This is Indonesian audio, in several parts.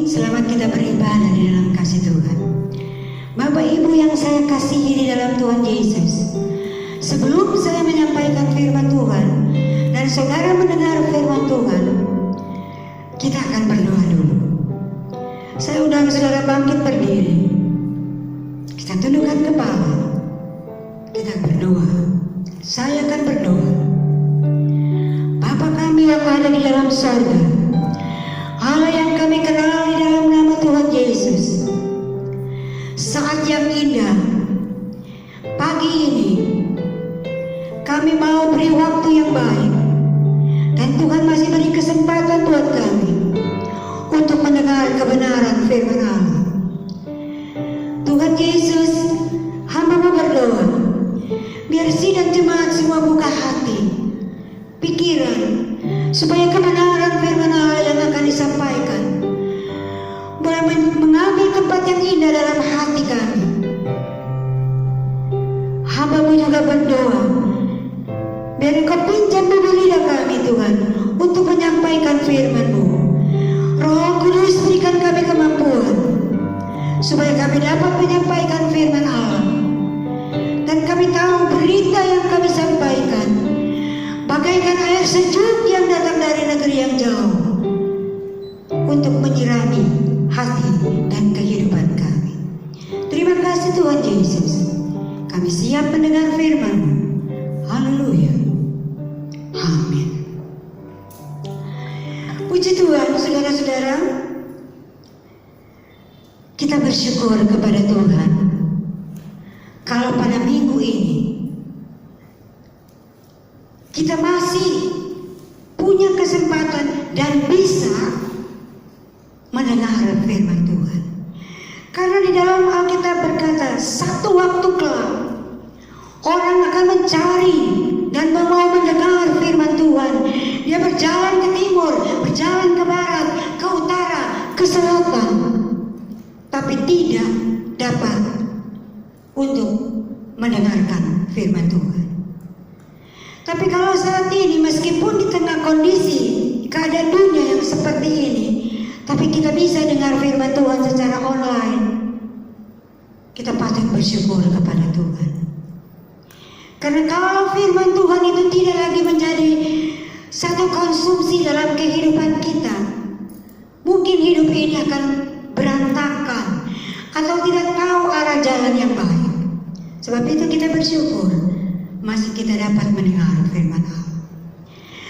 Selamat kita beribadah di dalam kasih Tuhan. Bapak Ibu yang saya kasihi di dalam Tuhan Yesus, sebelum saya menyampaikan firman Tuhan dan saudara mendengar firman Tuhan, kita akan berdoa dulu. Saya undang saudara bangkit berdiri. Kita tundukkan kepala. Kita berdoa. Saya akan berdoa. Bapa kami yang ada di dalam surga, Allah yang kami kenal di dalam nama Tuhan Yesus, saat yang indah pagi ini kami mau beri waktu yang baik, dan Tuhan masih beri kesempatan buat kami untuk mendengar kebenaran firman Allah. Tuhan Yesus, hamba-Mu berdoa, biar sidang jemaat semua buka hati, pikiran, supaya kebenaran firman Allah yang akan disampaikan boleh mengambil tempat yang indah dalam hati kami. Hamba-Mu juga berdoa, biar Engkau pinjam bumi lidah kami Tuhan untuk menyampaikan firman-Mu. Roh Kudus, berikan kami kemampuan supaya kami dapat menyampaikan firman Allah, dan kami tahu berita yang kami sampaikan bagaikan air sejuk yang datang dari negeri yang jauh untuk menyirami hati dan kehidupan kami. Terima kasih Tuhan Yesus. Kami siap mendengar firman-Mu. Haleluya. Amin. Puji Tuhan, saudara-saudara. Kita bersyukur kepada Tuhan kalau pada minggu ini kita masih punya kesempatan dan bisa mendengar firman Tuhan. Karena di dalam Alkitab berkata, satu waktu kelak orang akan mencari dan mau mendengar firman Tuhan. Dia berjalan ke timur, berjalan ke barat, ke utara, ke selatan, tapi tidak dapat untuk mendengarkan firman Tuhan. Tapi kalau saat ini, meskipun di tengah kondisi keadaan dunia yang seperti ini, tapi kita bisa dengar firman Tuhan secara online, kita patut bersyukur kepada Tuhan. Karena kalau firman Tuhan itu tidak lagi menjadi satu konsumsi dalam kehidupan kita, mungkin hidup ini akan berantakan atau tidak tahu arah jalan yang baik. Sebab itu kita bersyukur masih kita dapat mendengar firman Allah.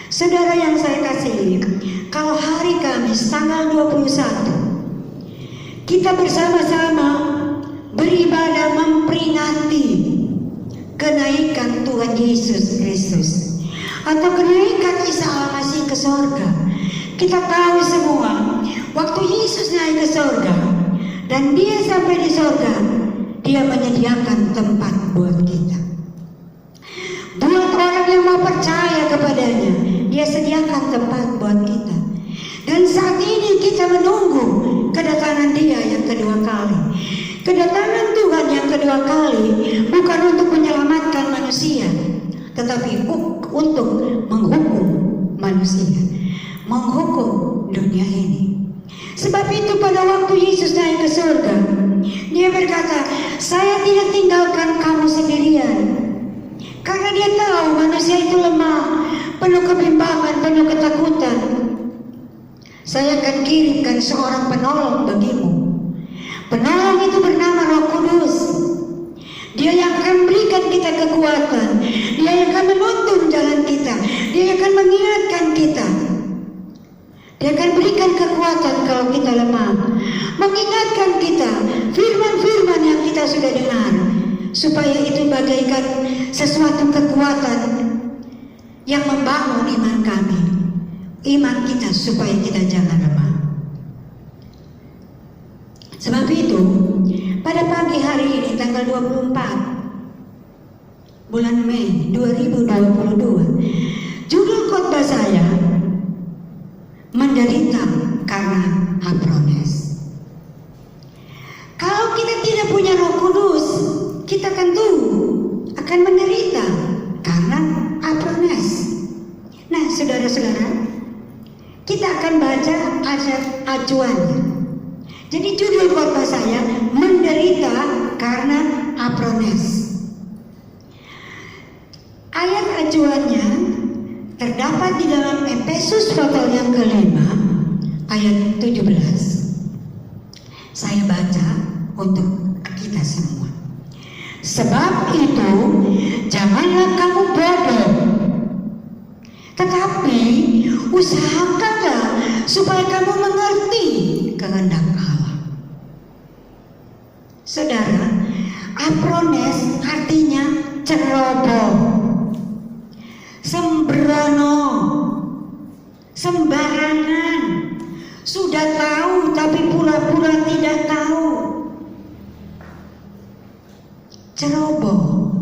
Saudara yang saya kasihi, kalau hari Kamis tanggal 21 kita bersama-sama beribadah memperingati kenaikan Tuhan Yesus Kristus atau kenaikan Isa Al-Masih ke sorga. Kita tahu semua waktu Yesus naik ke sorga dan Dia sampai di sorga, Dia menyediakan tempat buat kita. Buat orang yang mau percaya kepadanya, Dia sediakan tempat buat kita. Dan saat ini kita menunggu kedatangan Dia yang kedua kali. Kedatangan Tuhan yang kedua kali bukan untuk menyelamatkan manusia, tetapi untuk menghukum manusia, menghukum dunia ini. Sebab itu pada waktu Yesus naik ke surga, Dia berkata, saya tidak tinggalkan kamu sendirian. Karena Dia tahu manusia itu lemah, penuh kebimbangan, penuh ketakutan. Saya akan kirimkan seorang penolong bagimu. Penolong itu bernama Roh Kudus. Dia yang akan berikan kita kekuatan. Dia yang akan menuntun jalan kita. Dia yang akan mengingatkan kita. Dia akan berikan kekuatan kalau kita lemah, mengingatkan kita firman-firman yang kita sudah dengar, supaya itu bagaikan sesuatu kekuatan yang membangun iman kami, iman kita, supaya kita jangan lemah. Sebab itu pada pagi hari ini tanggal 24 bulan Mei 2022, judul khotbah saya menderita karena haprones. Kalau kita tidak punya Roh Kudus, kita tentu akan menderita karena haprones. Nah, saudara-saudara, kita akan baca ayat acuannya. Jadi judul khotbah saya menderita karena aprones. Ayat acuannya terdapat di dalam Efesus pasal yang kelima ayat 17. Saya baca untuk kita semua. Sebab itu janganlah kamu bodoh, tetapi usahakanlah supaya kamu mengerti kehendak Allah. Saudara, aprones artinya ceroboh, sembrono, sembarangan, sudah tahu tapi pura-pura tidak tahu. Ceroboh,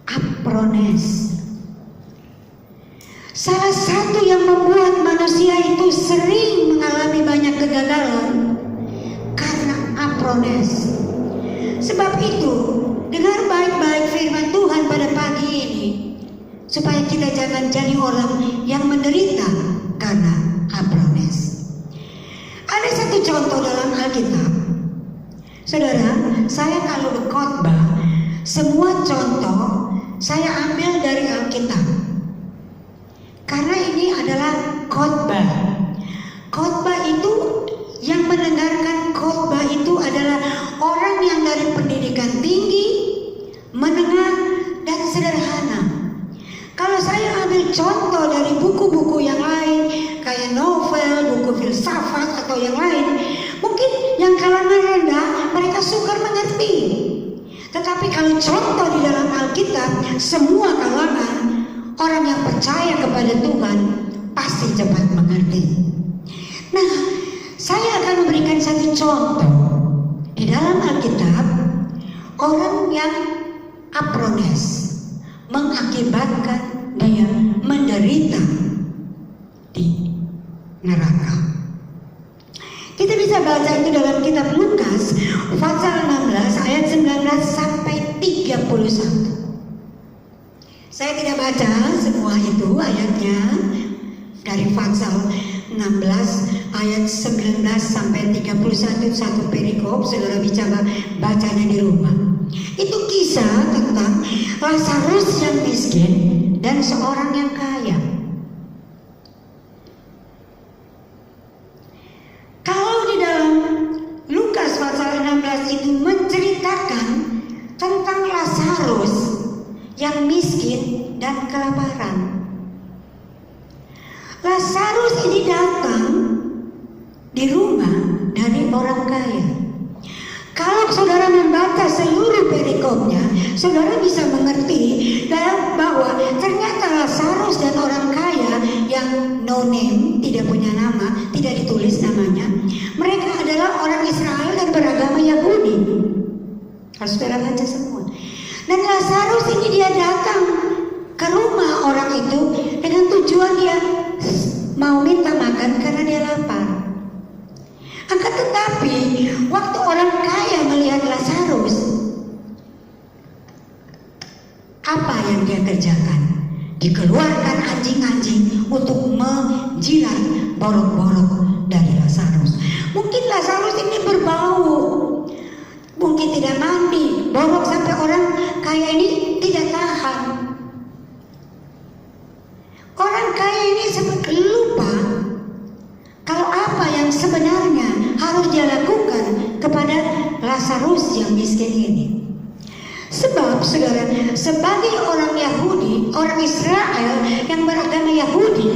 aprones. Salah satu yang membuat manusia itu sering mengalami banyak kegagalan karena aprones. Sebab itu, dengar baik-baik firman Tuhan pada pagi ini, supaya kita jangan jadi orang yang menderita karena aprones. Ada satu contoh dalam Alkitab. Saudara, saya kalau berkhotbah, semua contoh saya ambil dari Alkitab. Karena ini adalah khotbah. Khotbah itu, yang mendengarkan khotbah itu adalah orang yang dari pendidikan tinggi, menengah, dan sederhana. Kalau saya ambil contoh dari buku-buku yang lain, kayak novel, buku filsafat, atau yang lain, mungkin yang kalangan rendah mereka sukar mengerti. Tetapi kalau contoh di dalam Alkitab, semua kalangan orang yang percaya kepada Tuhan pasti cepat mengerti. Nah, saya akan memberikan satu contoh di dalam Alkitab. Orang yang aprones mengakibatkan dia menderita di neraka. Kita bisa baca itu dalam kitab Lukas pasal 16 ayat 19 sampai 31. Saya tidak baca semua itu ayatnya dari pasal 16 ayat 19 sampai 31, satu perikop. Saudara bisa bacanya di rumah. Itu kisah tentang Lazarus yang miskin dan seorang yang kaya. Kalau di dalam Lukas pasal 16 itu menceritakan tentang Lazarus yang miskin dan kelaparan. Lazarus ini datang di rumah dari orang kaya. Kalau saudara membaca seluruh perikopnya, saudara bisa mengerti bahwa ternyata Lazarus dan orang kaya yang no name, tidak punya nama, tidak ditulis namanya, mereka adalah orang Israel dan beragama Yahudi. Harus saudara baca semua. Dan Lazarus ini dia datang ke rumah orang itu dengan tujuan dia mau minta makan karena dia lapar. Akan tetapi waktu orang kaya melihat Lazarus, apa yang dia kerjakan? Dikeluarkan anjing-anjing untuk menjilat borok-borok dari Lazarus. Mungkin Lazarus ini berbau, mungkin tidak mandi, borok sampai orang kaya ini tidak tahan. Orang kaya ini lupa kalau apa yang sebenarnya harus dia lakukan kepada Lazarus yang miskin ini. Sebab saudara, sebagai orang Yahudi, orang Israel yang beragama Yahudi,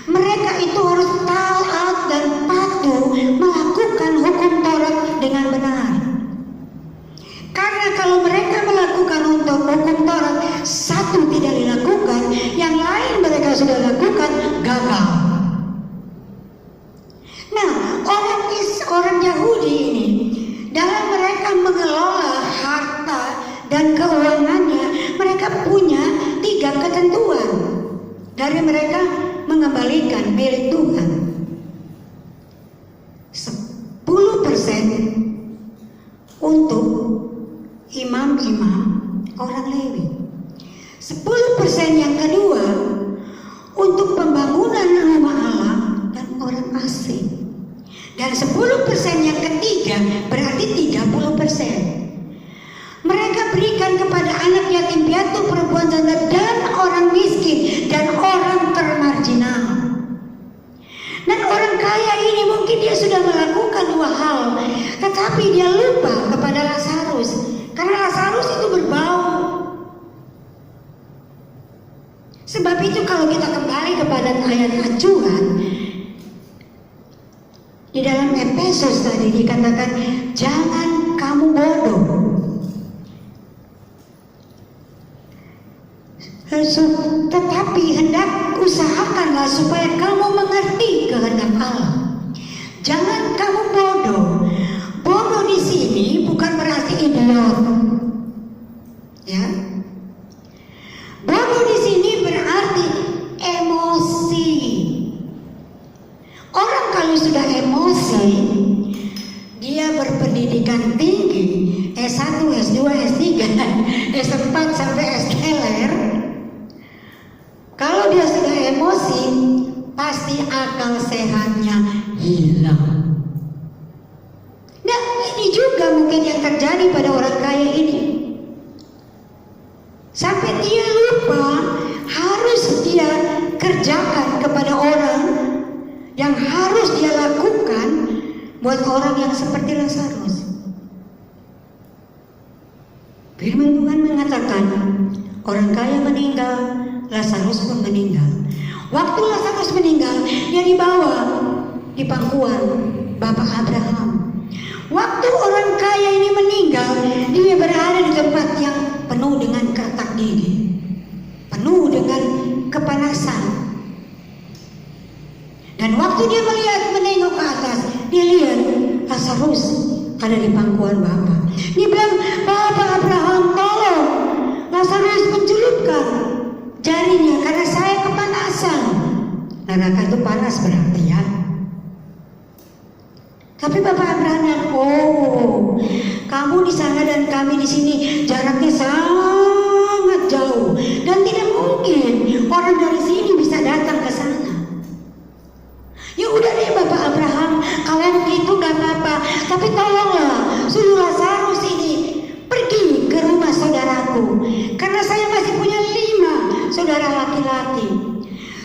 mereka itu harus taat dan patuh melakukan hukum Taurat dengan benar. Karena kalau mereka melakukan untuk hukum Taurat, satu tidak dilakukan, yang lain mereka sudah lakukan, gagal. Nah, orang Yahudi ini, dalam mereka mengelola harta dan keuangannya, mereka punya 3 ketentuan. Dari mereka mengembalikan milik Tuhan 10% untuk imam-imam orang Lewi, 10% yang kedua untuk pembangunan rumah Allah dan orang asing. Dan 10% yang ketiga berarti 30%. Mereka berikan kepada anak yatim piatu, perempuan janda, dan orang miskin, dan orang termarginal. Dan orang kaya ini mungkin dia sudah melakukan dua hal, tetapi dia lupa kepada Lazarus, karena Lazarus itu berbau. Sebab itu kalau kita kembali kepada ayat acuan, di dalam Efesus tadi dikatakan, jangan kamu bodoh. Tetapi hendak usahakanlah supaya kamu mengerti kehendak Allah. Jangan kamu bodoh. Bodoh di sini bukan berarti idiot. Ya. Bodoh di sini berarti emosi. Orang kalau sudah emosi, dia berpendidikan tinggi, S1, S2, S3, S4 sampai S-teler. Kalau dia sudah emosi, pasti akal sehatnya hilang. Nah, ini juga mungkin yang terjadi pada orang kaya ini. Sampai dia lupa harus dia kerjakan kepada orang yang harus dia lakukan buat orang yang seperti Lazarus. Firman Tuhan mengatakan, orang kaya meninggal, Lazarus pun meninggal. Waktu Lazarus meninggal, dia dibawa di pangkuan Bapak Abraham. Waktu orang kaya ini meninggal, dia berada di tempat yang penuh dengan katak gigi, penuh dengan kepanasan. Dan waktu dia melihat, menengok ke atas, dia lihat Lazarus ada di pangkuan Bapak. Dia bilang, Bapak Abraham, tolong Lazarus mencelupkan jarinya karena saya kepanasan. Neraka itu panas berarti ya. Tapi Bapak Abraham bilang, oh, kamu di sana dan kami di sini jaraknya sangat jauh dan tidak mungkin orang dari sini bisa datang ke sana. Ya udah deh Bapak Abraham, kalau begitu gak apa-apa, tapi tolonglah suruh Lazarus ini pergi ke rumah saudaraku, karena saya masih punya 5 saudara laki-laki,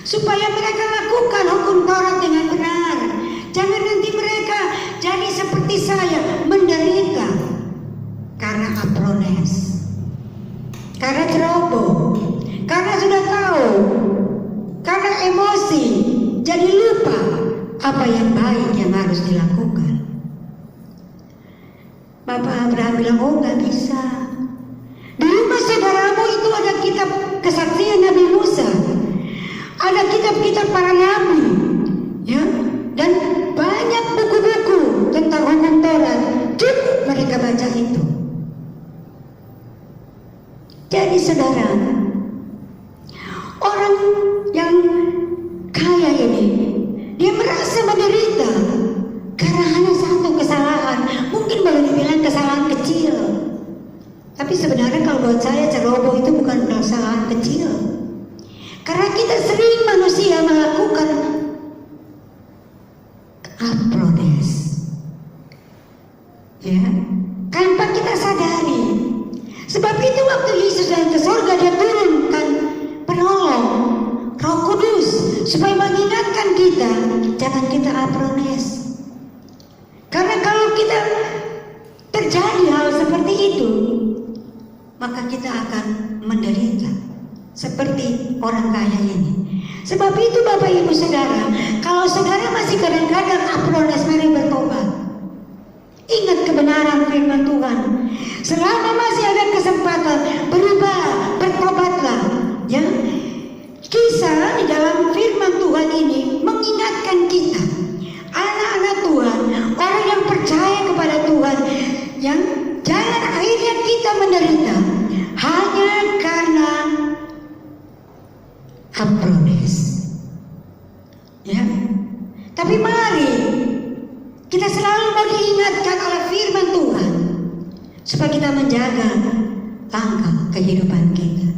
supaya mereka lakukan hukum Taurat dengan benar. Jangan nanti mereka jadi seperti saya, menderita karena aprones, karena ceroboh, karena sudah tahu, karena emosi, jadi lupa apa yang baik yang harus dilakukan. Bapak Abraham bilang, oh gak bisa. Di rumah saudaramu itu ada kitab kesaksian Nabi Musa, ada kitab-kitab para nabi, ya, dan banyak buku-buku tentang hukum Taurat. Cukup mereka baca itu. Jadi saudara, orang yang kaya ini, dia merasa menderita karena hanya satu kesalahan. Mungkin boleh dibilang kesalahan kecil, tapi sebenarnya kalau buat saya ceroboh itu bukan kesalahan kecil. Karena kita sering manusia melakukan aprones, ya, tanpa kita sadari. Sebab itu waktu Yesus naik ke surga, dia turunkan penolong, Roh Kudus, supaya mengingatkan kita, jangan kita aprones. Karena kalau kita terjadi hal seperti itu, maka kita akan menderita seperti orang kaya ini. Sebab itu Bapak Ibu Saudara, kalau saudara masih kadang-kadang aprones, mari bertobat. Ingat kebenaran firman Tuhan. Selama masih ada kesempatan, berubah, bertobatlah, ya. Kisah di dalam firman Tuhan ini mengingatkan kita, anak-anak Tuhan, orang yang percaya kepada Tuhan, yang jangan akhirnya kita menderita hanya karena aprones, ya. Tapi mari kita selalu mau diingatkan oleh firman Tuhan supaya kita menjaga langkah kehidupan kita.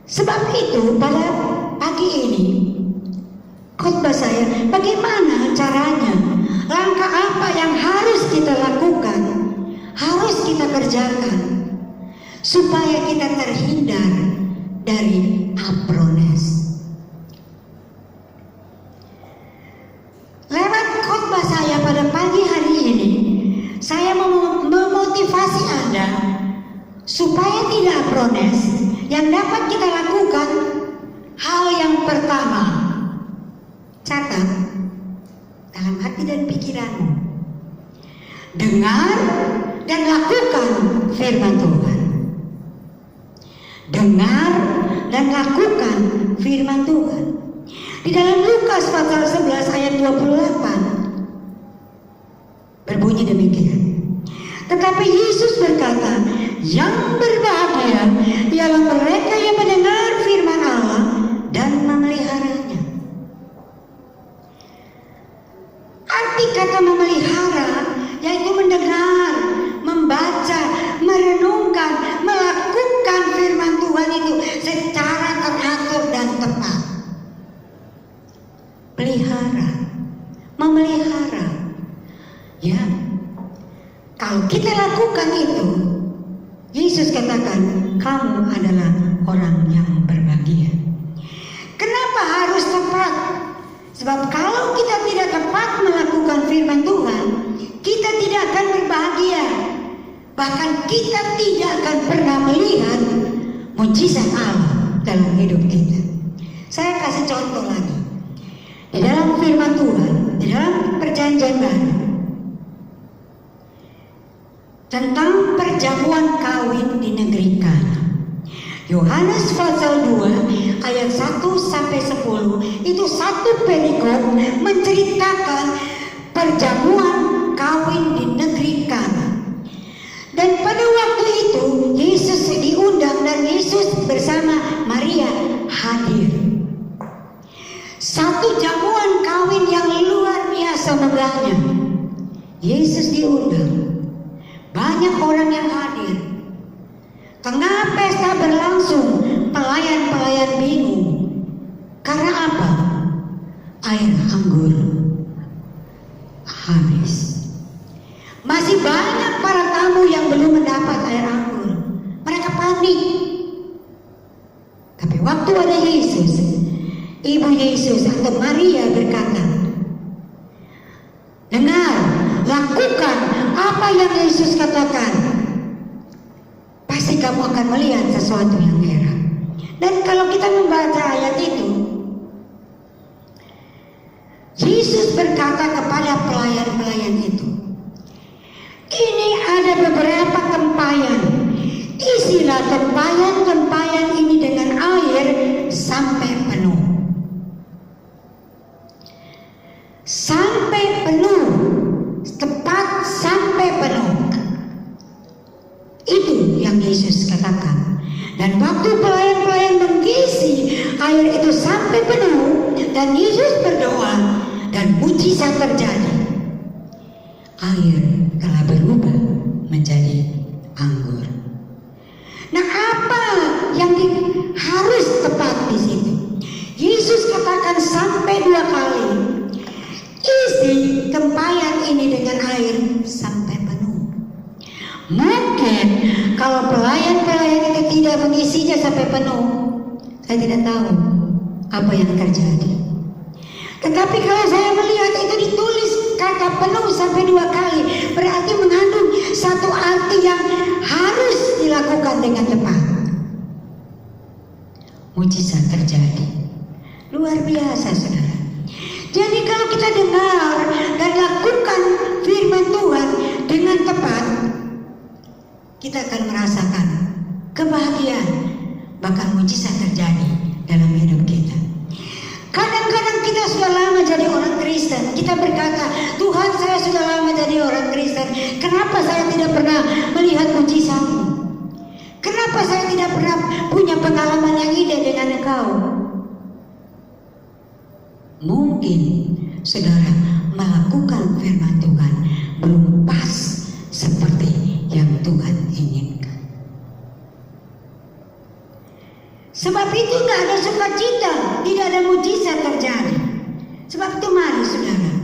Sebab itu pada pagi ini khotbah saya, bagaimana caranya langkah apa yang harus kita lakukan, harus kita kerjakan supaya kita terhindar dari aprones. Lewat khotbah saya pada pagi hari ini, saya memotivasi Anda supaya tidak aprones. Yang dapat kita lakukan, hal yang pertama, catat dalam hati dan pikiranmu, dengar dan lakukan firman Tuhan. Dengar dan lakukan firman Tuhan. Di dalam Lukas pasal 11 ayat 28 berbunyi demikian. Tetapi Yesus berkata, yang berbahagia ialah mereka yang mendengar firman Allah dan memeliharanya. Arti kata memelihara yaitu mendengar, membaca, merenungkan, melakukan firman Tuhan itu secara teratur dan tepat. Pelihara, memelihara. Ya, kalau kita lakukan itu, Yesus katakan, kamu adalah orang yang berbahagia. Kenapa harus tepat? Sebab kalau kita tidak tepat melakukan firman Tuhan, kita tidak akan berbahagia. Bahkan kita tidak akan pernah melihat mujizat Allah dalam hidup kita. Saya kasih contoh lagi. Di dalam firman Tuhan, di dalam perjanjian baru, tentang perjamuan kawin di negeri Kana. Yohanes pasal 2 ayat 1 sampai 10 itu satu perikop menceritakan perjamuan kawin di negeri Kana. Dan pada waktu itu Yesus diundang dan Yesus bersama Maria hadir. Satu jamuan kawin yang luar biasa megahnya. Yesus diundang. Banyak orang yang hadir. Tengah pesta berlangsung, pelayan-pelayan bingung. Karena apa? Air anggur habis. Masih banyak para tamu yang belum mendapat air anggur. Mereka panik. Tapi waktu ada Yesus, Ibu Yesus atau Maria berkata, dengar, lakukan apa yang Yesus katakan. Pasti kamu akan melihat sesuatu yang heran. Dan kalau kita membaca ayat itu, Yesus berkata kepada pelayan-pelayan itu, ini ada beberapa tempayan. Isilah tempayan-tempayan ini dengan air sampai penuh. Sampai penuh. Tepat sampai penuh. Itu yang Yesus katakan. Dan waktu pelayan-pelayan mengisi air itu sampai penuh dan Yesus berdoa dan mujizat terjadi. Air telah berubah menjadi anggur. Nah, apa yang harus tepat di situ? Yesus katakan sampai 2 kali. Isi tempayan ini dengan air sampai penuh. Mungkin kalau pelayan-pelayan itu tidak mengisinya sampai penuh, saya tidak tahu apa yang terjadi. Tetapi kalau saya melihat itu ditulis kata penuh sampai 2 kali, berarti mengandung satu arti yang harus dilakukan dengan tepat. Mujizat terjadi. Luar biasa, saudara. Jadi kalau kita dengar dan lakukan firman Tuhan dengan tepat, kita akan merasakan kebahagiaan, bahkan mujizat terjadi dalam hidup kita. Kadang-kadang kita sudah lama jadi orang Kristen, kita berkata, Tuhan, saya sudah lama jadi orang Kristen, kenapa saya tidak pernah melihat mujizat-Mu? Kenapa saya tidak pernah punya pengalaman yang indah dengan Engkau? Mungkin saudara melakukan firman Tuhan belum pas seperti yang Tuhan inginkan. Sebab itu nggak ada sukacita, tidak ada mujizat terjadi. Sebab itu mari saudara,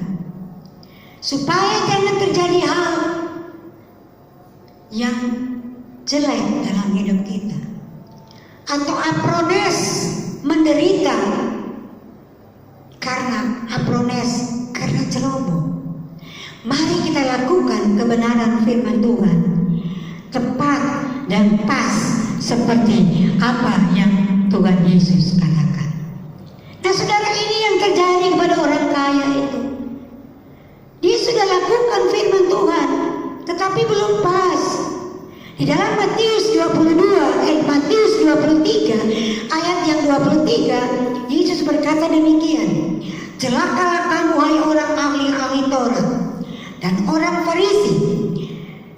supaya jangan terjadi hal yang jelek dalam hidup kita, atau Aprones menderita karena ceroboh. Mari kita lakukan kebenaran firman Tuhan tepat dan pas seperti apa yang Tuhan Yesus katakan. Nah saudara, ini yang terjadi kepada orang kaya itu. Dia sudah lakukan firman Tuhan, tetapi belum pas. Di dalam Matius 23 ayat yang 23, Yesus berkata demikian, celakalah kamu hai orang ahli-ahli Taurat dan orang Farisi,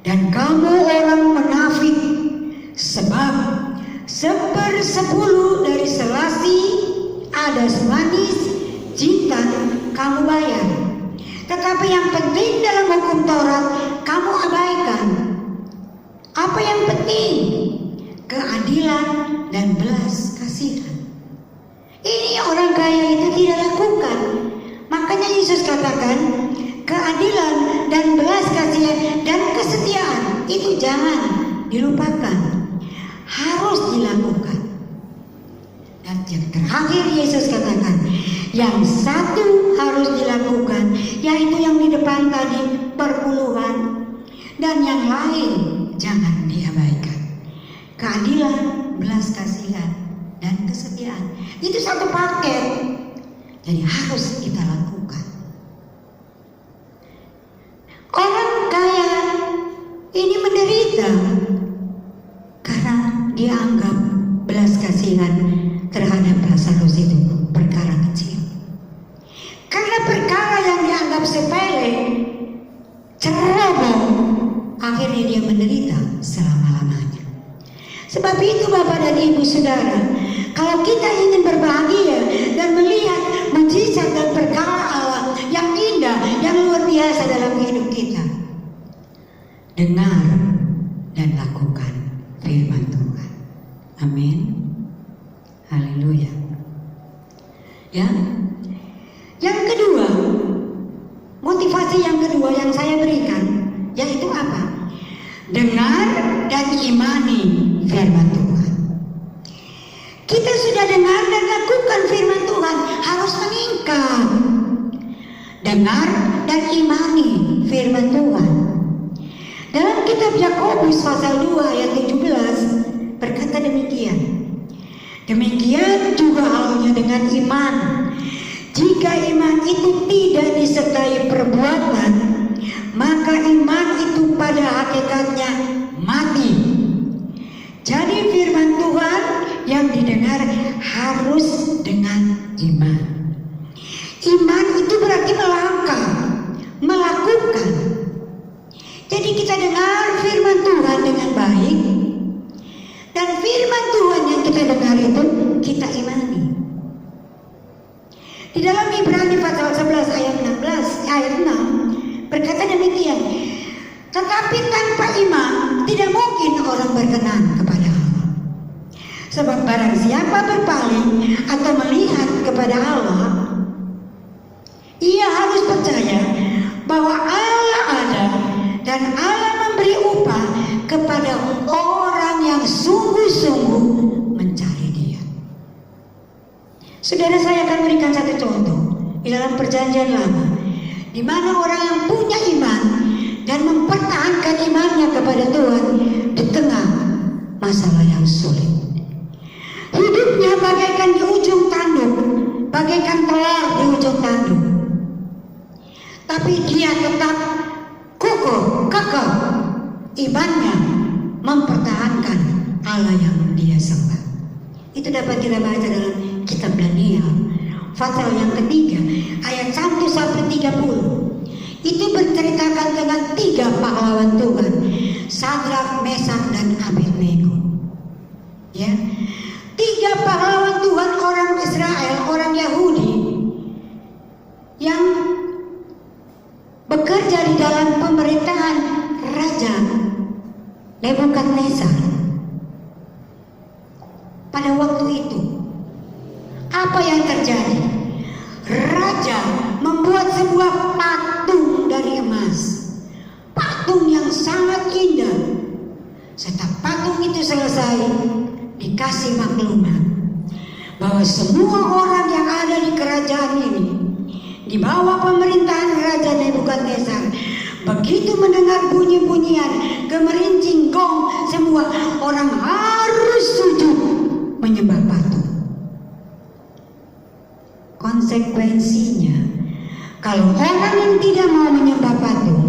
dan kamu orang munafik, sebab 1/10 dari selasi adas manis jintan kamu bayar, tetapi yang penting dalam hukum Taurat kamu abaikan. Apa yang penting? Keadilan dan belas kasihan. Ini orang kaya itu tidak lakukan. Makanya Yesus katakan, keadilan dan belas kasihan dan kesetiaan itu jangan dilupakan, harus dilakukan. Dan yang terakhir Yesus katakan, yang satu harus dilakukan, yaitu yang di depan tadi, perpuluhan, dan yang lain jangan diabaikan. Keadilan, belas kasihan, dan kesetiaan itu satu paket, jadi harus kita lakukan. Orang kaya ini menderita karena dia anggap belas kasihan terhadap Lazarus itu perkara kecil. Karena perkara yang dianggap sepele, ceroboh, akhirnya dia menderita selama-lamanya. Sebab itu Bapak dan Ibu Saudara, kalau kita ingin berbahagia dan melihat mujizat dan perkara Allah yang indah, yang luar biasa dalam hidup kita, dengar dan lakukan firman Tuhan. Amin. Haleluya. Ya. Yang kedua, motivasi yang kedua yang saya berikan, yaitu apa? Dengar dan imani firman Tuhan. Kita sudah dengar dan lakukan firman Tuhan, harus meningkat. Dengar dan imani firman Tuhan. Dalam kitab Yakobus pasal 2 ayat 17 berkata demikian. Demikian juga halnya dengan iman. Jika iman itu tidak disertai perbuatan, maka iman itu pada hakikatnya mati. Jadi firman Tuhan yang didengar harus dengan iman. Iman itu berarti melangkah, melakukan. Jadi kita dengar firman Tuhan dengan baik, dan firman Tuhan yang kita dengar itu kita imani. Di dalam Ibrani pasal 11 ayat 6 berkata demikian, tetapi tanpa iman tidak mungkin orang berkenan kepada Allah. Sebab barang siapa berpaling atau melihat kepada Allah, ia harus percaya bahwa Allah ada dan Allah memberi upah kepada orang yang sungguh-sungguh mencari Dia. Saudara, saya akan berikan satu contoh di dalam Perjanjian Lama, di mana orang yang punya iman dan mempertahankan imannya kepada Tuhan di tengah masalah yang sulit. Hidupnya bagaikan di ujung tanduk, bagaikan telur di ujung tanduk. Tapi dia tetap kokoh, kekeh imannya, mempertahankan Allah yang dia sembah. Itu dapat kita baca dalam kitab Daniel pasal yang ketiga ayat 1 sampai 30. Itu berceritakan tentang 3 pahlawan Tuhan, Sadrak, Mesak, dan Abednego. Ya, 3 pahlawan Tuhan, orang Israel, orang Yahudi yang bekerja di dalam pemerintahan Raja Nebukadnezar. Pada waktu itu, apa yang terjadi? Raja membuat sebuah patung dari emas, patung yang sangat indah. Setelah patung itu selesai, dikasih maklumat bahwa semua orang yang ada di kerajaan ini, di bawah pemerintahan Raja Nebukadnezar, begitu mendengar bunyi-bunyian gemerincing gong, semua orang harus sujud menyembah patung. Konsekuensinya, kalau orang yang tidak mau menyembah patung,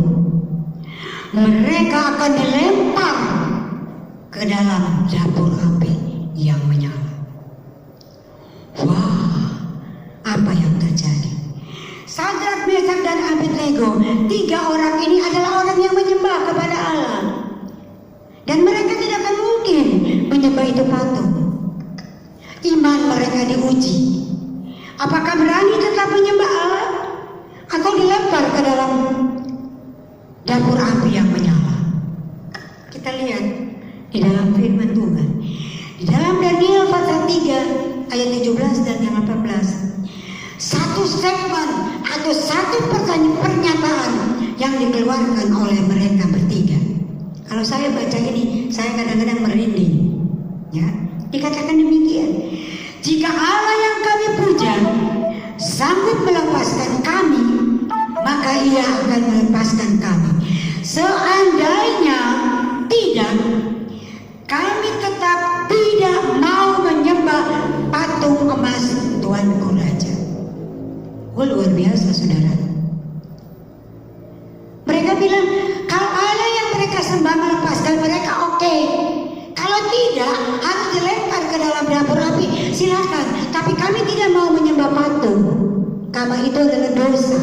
mereka akan dilempar ke dalam dapur api yang menyala. Wah, apa yang terjadi? Sadrak, Mesak, dan Abednego, 3 orang ini adalah orang yang menyembah kepada Allah, dan mereka tidak akan mungkin menyembah itu patung. Iman mereka diuji. Apakah berani tetap menyembah Allah atau dilempar ke dalam dapur api yang menyala? Kita lihat di dalam firman Tuhan, di dalam Daniel pasal 3 ayat 17 dan 18, satu statement atau satu pernyataan yang dikeluarkan oleh mereka bertiga. Kalau saya baca ini, saya kadang-kadang merinding. Ya, dikatakan demikian: jika Allah yang kami puja sanggup melepaskan kami, maka Ia akan melepaskan kami. Seandainya tidak, kami tetap tidak mau menyembah patung emas Tuanku Raja. Luar biasa, saudara. Mereka bilang, kalau Allah yang mereka sembah melepaskan mereka, oke. Kalau tidak, harus dilempar ke dalam dapur api, silakan. Tapi kami tidak mau menyembah patung, karena itu adalah dosa.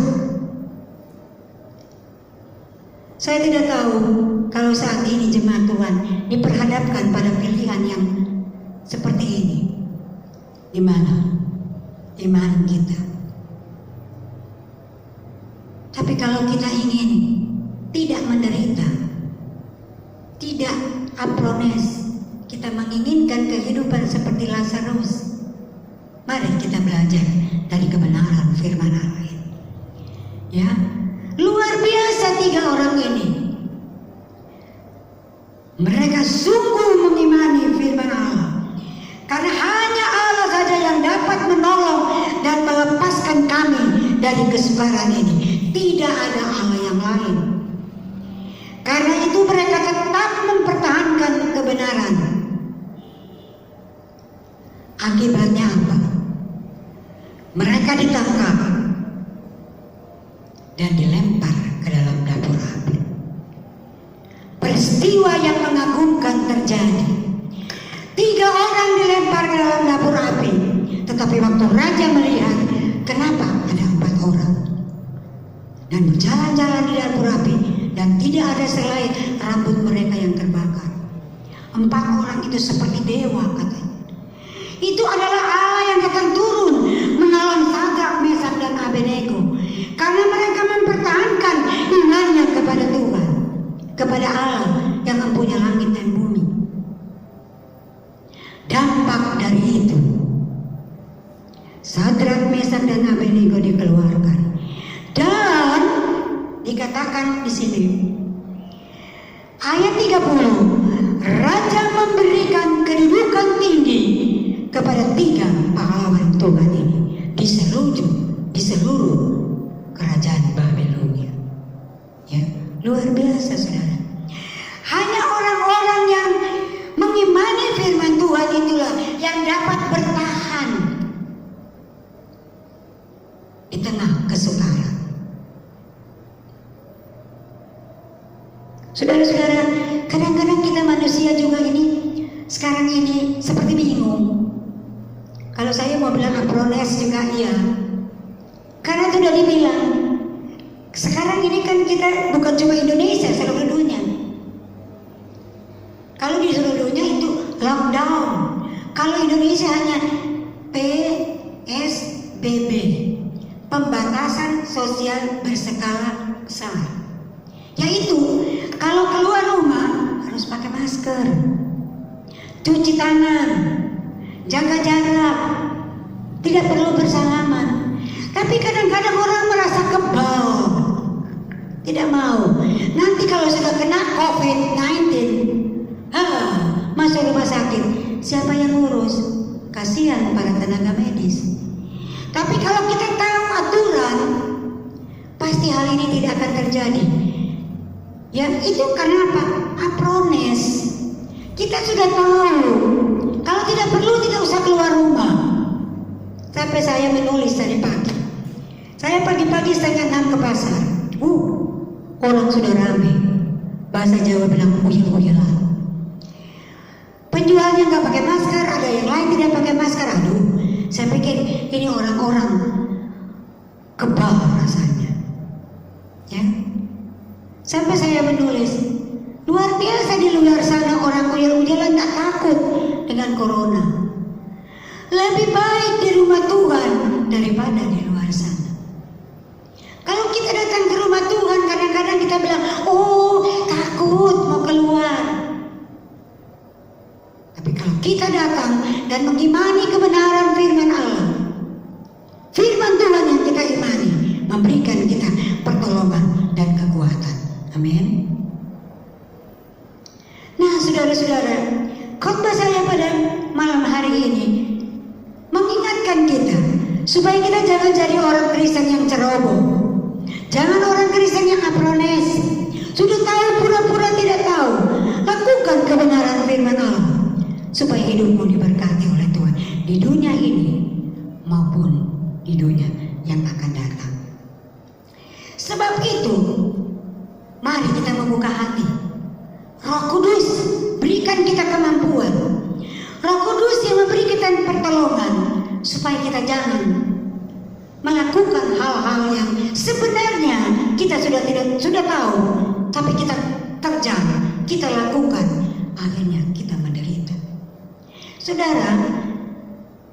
Saya tidak tahu kalau saat ini jemaat Tuhan diperhadapkan pada pilihan yang seperti ini. Di mana iman kita? Tapi kalau kita ingin tidak menderita, tidak aprones, kita menginginkan kehidupan seperti Lazarus, mari kita belajar dari kebenaran firman Allah ini. Ya, luar biasa 3 orang ini. Mereka sungguh mengimani firman Allah, karena hanya Allah saja yang dapat menolong dan melepaskan kami dari kesukaran ini. Tidak ada Allah yang lain. Karena itu mereka tetap mempertahankan kebenaran. Akibatnya apa? Mereka ditangkap dan dilempar ke dalam dapur api. Peristiwa yang mengagumkan terjadi. 3 orang dilempar ke dalam dapur api. Tetapi waktu raja melihat, kenapa ada 4 orang? Dan berjalan-jalan di dapur api, dan tidak ada selain rambut mereka yang terbakar. 4 orang itu seperti dewa, katanya. Itu adalah Allah yang akan turun menolong Sadrak, Mesak, dan Abednego, karena mereka mempertahankan imannya kepada Tuhan, kepada Allah yang mempunyai langit dan bumi. Dampak dari itu, Sadrak, Mesak, dan Abednego dikeluarkan. Dan dikatakan di sini ayat 30, raja memberikan kedudukan tinggi kepada 3 pahlawan Tuhan ini di seluruh kerajaan Babilonia. Ya, luar biasa, saudara. Hanya orang-orang yang mengimani firman Tuhan itulah yang dapat bertahan di tengah kesukaran. Saudara-saudara, kadang-kadang kita manusia juga ini sekarang ini seperti bingung. Kalau saya mau bilang aprones juga iya, karena itu sudah dibilang. Sekarang ini kan kita bukan cuma Indonesia, seluruh dunia. Kalau di seluruh dunia itu lockdown. Kalau Indonesia hanya PSBB, pembatasan sosial berskala besar. Yaitu kalau keluar rumah harus pakai masker, cuci tangan, jaga jarak, tidak perlu bersalaman. Tapi kadang-kadang orang merasa kebal Tidak mau. Nanti kalau sudah kena COVID-19, masuk rumah sakit, siapa yang ngurus? Kasihan para tenaga medis. Tapi kalau kita tahu aturan, pasti hal ini tidak akan terjadi. Ya itu karena apa? Aprones. Kita sudah tahu. Kalau tidak perlu tidak usah keluar rumah. Sampai saya menulis tadi pagi. Saya pagi-pagi 5:30 ke pasar. Orang sudah ramai. Bahasa Jawa bilang uyel-uyelan. Penjualnya nggak pakai masker, ada yang lain tidak pakai masker. Aduh, saya pikir ini orang-orang kebal rasanya. Ya, sampai saya menulis, luar biasa di luar sana orang uyel-uyelan tak takut dengan corona. Lebih baik di rumah Tuhan daripada di luar sana. Kalau kita datang ke rumah Tuhan, kadang-kadang kita bilang, takut mau keluar. Tapi kalau kita datang dan mengimani kebenaran firman Allah, firman Tuhan yang kita imani, memberikan kita pertolongan dan kekuatan. Amin. Nah, saudara-saudara, khotbah saya pada malam hari ini mengingatkan kita supaya kita jangan jadi orang Kristen yang ceroboh. Jangan orang Kristen yang aprones. Sudah tahu pura-pura tidak tahu. Lakukan kebenaran firman Allah supaya hidupmu diberkati oleh Tuhan di dunia ini maupun di dunia yang akan datang. Sebab itu, mari kita membuka hati. Roh Kudus berikan kita kemampuan. Roh Kudus yang memberi kita pertolongan supaya kita jangan melakukan hal-hal yang sebenarnya kita sudah tahu, tapi kita terjang, kita lakukan, akhirnya kita menderita. Saudara,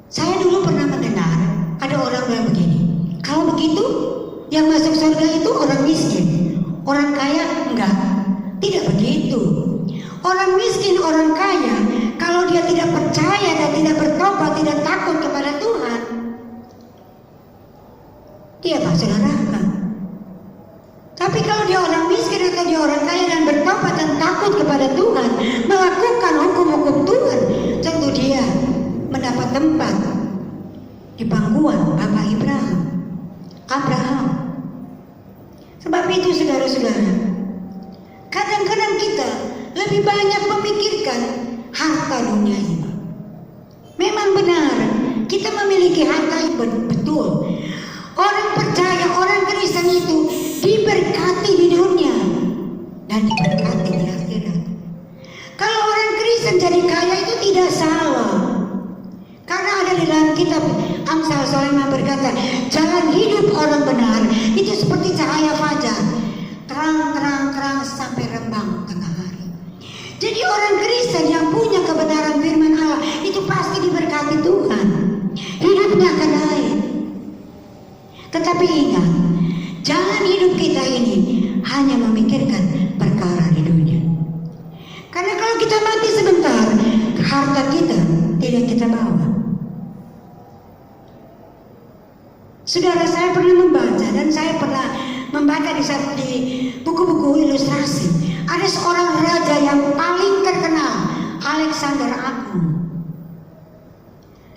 saya dulu pernah mendengar ada orang bilang begini, kalau begitu yang masuk surga itu orang miskin, orang kaya enggak. Tidak begitu. Orang miskin, orang kaya, kalau dia tidak percaya dan tidak bertobat, tidak takut kepada Tuhan, dia masuk neraka. Tapi kalau dia orang miskin atau dia orang kaya dan bertobat dan takut kepada Tuhan, melakukan hukum-hukum Tuhan, tentu dia mendapat tempat di pangkuan Bapak Abraham. Sebab itu saudara-saudara, kadang-kadang kita lebih banyak memikirkan harta dunia ini. Memang benar, kita memiliki harta yang betul. Orang percaya, orang Kristen itu diberkati di dunia dan diberkati di akhirat. Kalau orang Kristen jadi kaya itu tidak salah. Karena ada di dalam kitab Amsal Sulaiman berkata, jalan hidup orang benar itu seperti cahaya fajar, terang sampai rembang tengah hari. Jadi orang Kristen yang punya kebenaran firman Allah itu pasti diberkati Tuhan. Hidupnya akan naik. Tetapi ingat, jangan hidup kita ini hanya memikirkan perkara di dunia. Karena kalau kita mati sebentar, harta kita tidak kita bawa. Saudara, saya pernah membaca dan saya pernah membaca di buku-buku ilustrasi. Ada seorang raja yang paling terkenal, Alexander Agung.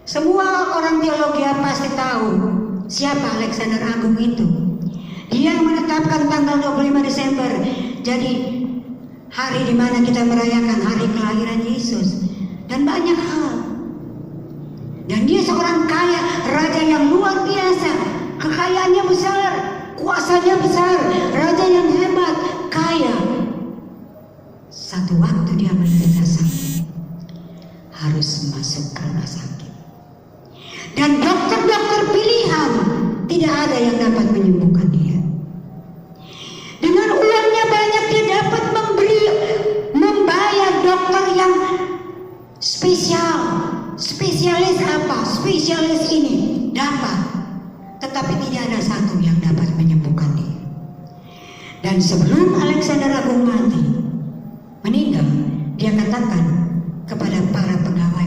Semua orang teologi pasti tahu siapa Alexander Agung itu. Dia yang menetapkan tanggal 25 Desember jadi hari di mana kita merayakan hari kelahiran Yesus dan banyak hal. Dan dia seorang kaya, raja yang luar biasa, kekayaannya besar, kuasanya besar, raja yang hebat, kaya. Satu waktu dia menderita sakit, harus masuk ke rumah sakit. Dan dokter-dokter pilihan tidak ada yang dapat menyembuhkan dia. Dengan uangnya banyak dia dapat membayar dokter yang spesialis apa? Spesialis ini dapat, tetapi tidak ada satu yang dapat menyembuhkan dia. Dan sebelum Alexander Agung meninggal, dia katakan kepada para pengawal,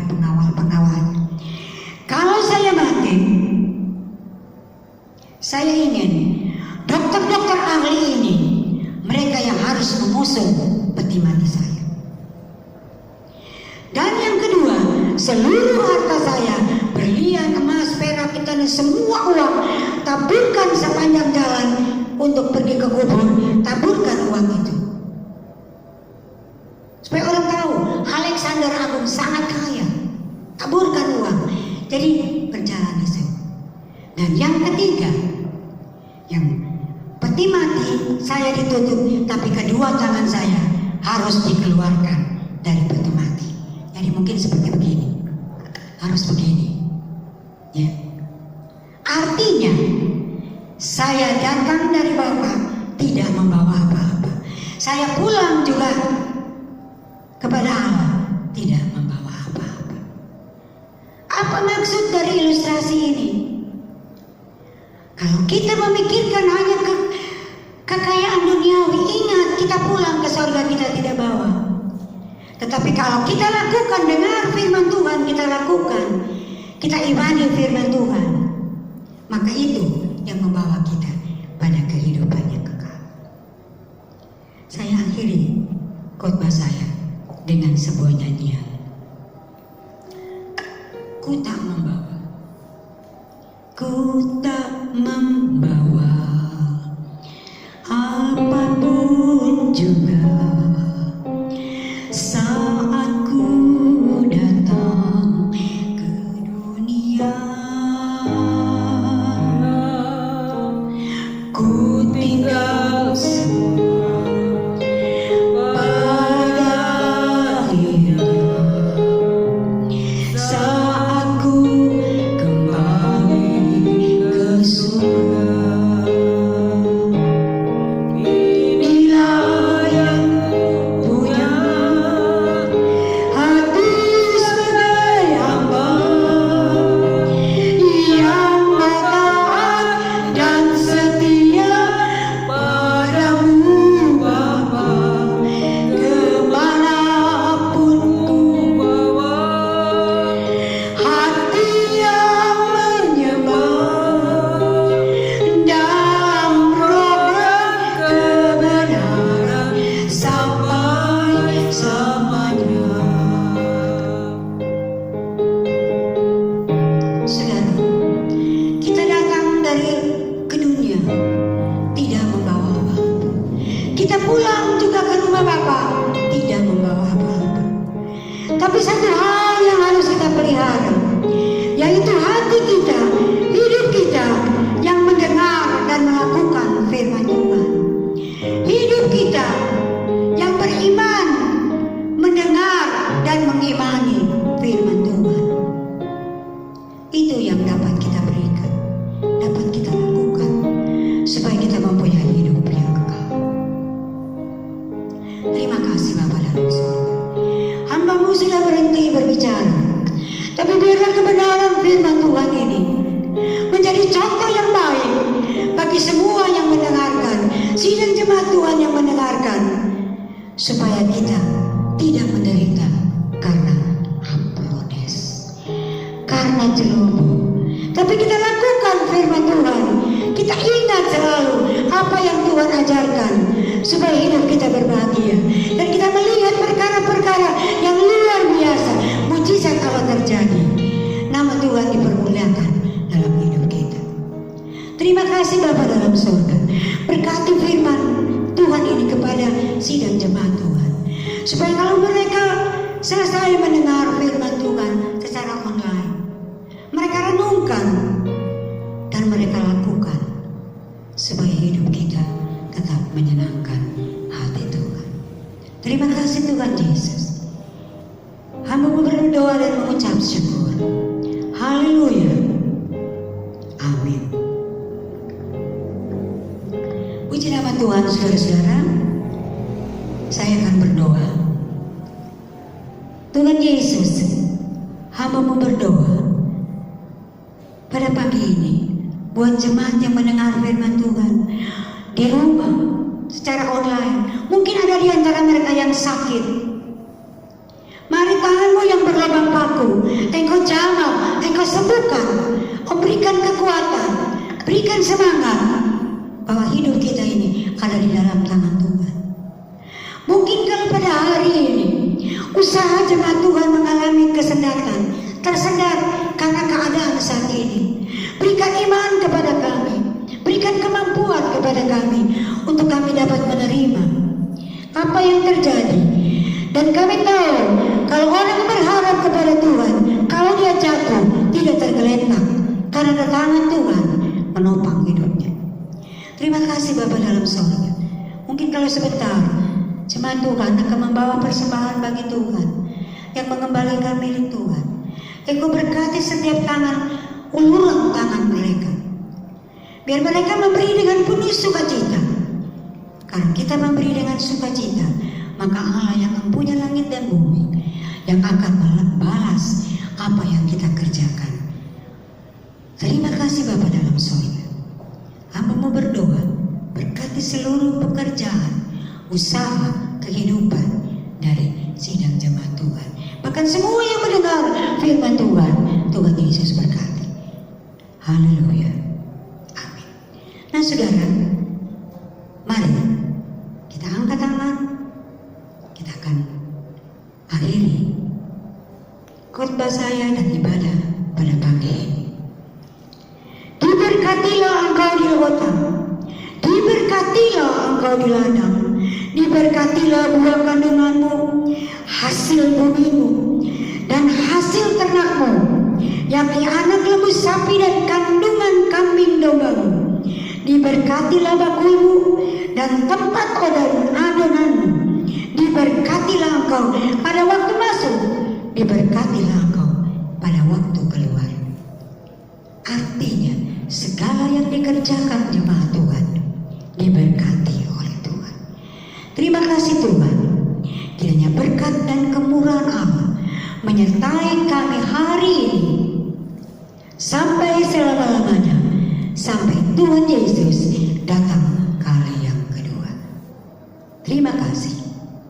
kalau saya mati, saya ingin dokter-dokter ahli ini mereka yang harus mengusung peti mati saya. Dan yang kedua, seluruh harta saya, berlian, emas, perak, dan semua uang, taburkan sepanjang jalan untuk pergi ke kubur. Taburkan uang itu, supaya orang tahu Alexander Agung sangat kaya. Taburkan uang. Jadi berjalan itu. Dan yang ketiga, yang peti mati saya ditutup, tapi kedua tangan saya harus dikeluarkan dari peti mati. Jadi mungkin seperti begini, harus begini, ya. Artinya saya datang dari Bapa tidak membawa apa-apa. Saya pulang juga kepada Allah tidak membawa apa-apa. Apa maksud dari ilustrasi ini? Kalau kita memikirkan hanya kekayaan duniawi, ingat kita pulang ke surga kita tidak bawa. Tetapi kalau kita lakukan, dengar firman Tuhan, kita lakukan, kita imani firman Tuhan, maka itu yang membawa kita pada kehidupan yang kekal. Saya akhiri khotbah saya dengan sebuah nyanyian. Ku tak membawa, ku tak membawa apapun juga. Saat ku datang ke dunia, ku tinggal semua pada Dia. Saat ku kembali ke surga, inilah yang punya hati sebagai hamba yang taat dan setia padamu Bapa. Kemanapun ku bawa, hati yang menyembah dan program kebenaran sampai selamanya. Saudara, kita datang dari ke dunia tidak membawa apa-apa. Kita pulang juga ke rumah Bapa tidak membawa apa-apa. Tapi satu hal yang harus kita pelihara, yaitu hati kita, hidup kita yang mendengar dan melakukan firman Tuhan. Hidup kita yang beriman, mendengar dan mengimani firman Tuhan. Itu yang dapat kita berikan, dapat kita lakukan, supaya kita mempunyai hidup yang kekal. Terima kasih Bapa dalam surga. Hamba-Mu sudah berhenti berbicara, tapi biarlah kebenaran firman Tuhan ini menjadi contoh yang baik bagi semua yang mendengarkan, sidang jemaat Tuhan yang mendengarkan, supaya kita tidak menderita karena amplodes, karena ceroboh. Tapi kita lakukan firman Tuhan. Kita ingat selalu apa yang Tuhan ajarkan, supaya hidup kita berbahagia. Dan kita melihat perkara-perkara yang luar biasa, mujizat Allah terjadi. Nama Tuhan dipermuliakan dalam hidup kita. Terima kasih Bapa dalam surga. Berkati firman Tuhan ini kepada sidang jemaat Tuhan, supaya kalau mereka selesai mendengar firman Tuhan secara online, mereka renungkan dan mereka lakukan, supaya hidup kita tetap menyenangkan hati Tuhan. Terima kasih Tuhan Yesus. Hamba-Mu berdoa dan mengucap syukur. Haleluya. Amin. Puji nama Tuhan. Saudara-saudara, saya akan berdoa. Tuhan Yesus, hamba-Mu berdoa pada pagi ini buat jemaat yang mendengar firman Tuhan di rumah secara online. Mungkin ada di antara mereka yang sakit. Mari tangan-Mu yang berlubang paku, Engkau jamah, Engkau sembuhkan. Engkau berikan kekuatan, berikan semangat, bahwa hidup kita ini ada di dalam tangan Tuhan. jemaat Tuhan mengalami kesendatan, tersendat karena keadaan saat ini. Berikan iman kepada kami, berikan kemampuan kepada kami untuk kami dapat menerima apa yang terjadi. Dan kami tahu kalau orang berharap kepada Tuhan, kalau dia jatuh tidak tergeletak karena tangan Tuhan menopang hidupnya. Terima kasih Bapa dalam sorga. Mungkin kalau sebentar jemaat Tuhan akan membawa persembahan bagi Tuhan yang mengembalikan milik Tuhan. Engkau berkati setiap tangan, uluran tangan mereka, biar mereka memberi dengan penuh sukacita. Karena kita memberi dengan sukacita, maka Allah yang mempunyai langit dan bumi yang akan membalas apa yang kita kerjakan. Terima kasih Bapa dalam sorga. Hamba mau berdoa, berkati seluruh pekerjaan, usaha, kehidupan dari sidang jemaat Tuhan. Bahkan semua yang mendengar firman Tuhan, Tuhan Yesus berkati. Haleluya. Amin. Nah saudara, mari kita angkat tangan. Kita akan akhiri khotbah saya dan ibadah pada pagi ini. Diberkatilah engkau di kota, diberkatilah engkau di ladang, diberkatilah buah kandunganmu, hasil bumimu, dan hasil ternakmu, yakni anak lembu sapi dan kandungan kambing dombamu. Diberkatilah bakulmu dan tempat adonanmu. Diberkatilah engkau pada waktu masuk, diberkatilah engkau pada waktu keluar. Artinya segala yang dikerjakan jemaat Tuhan diberkati oleh Tuhan. Terima kasih Tuhan. Kiranya berkat dan kemurahan Allah menyertai kami hari ini sampai selama-lamanya, sampai Tuhan Yesus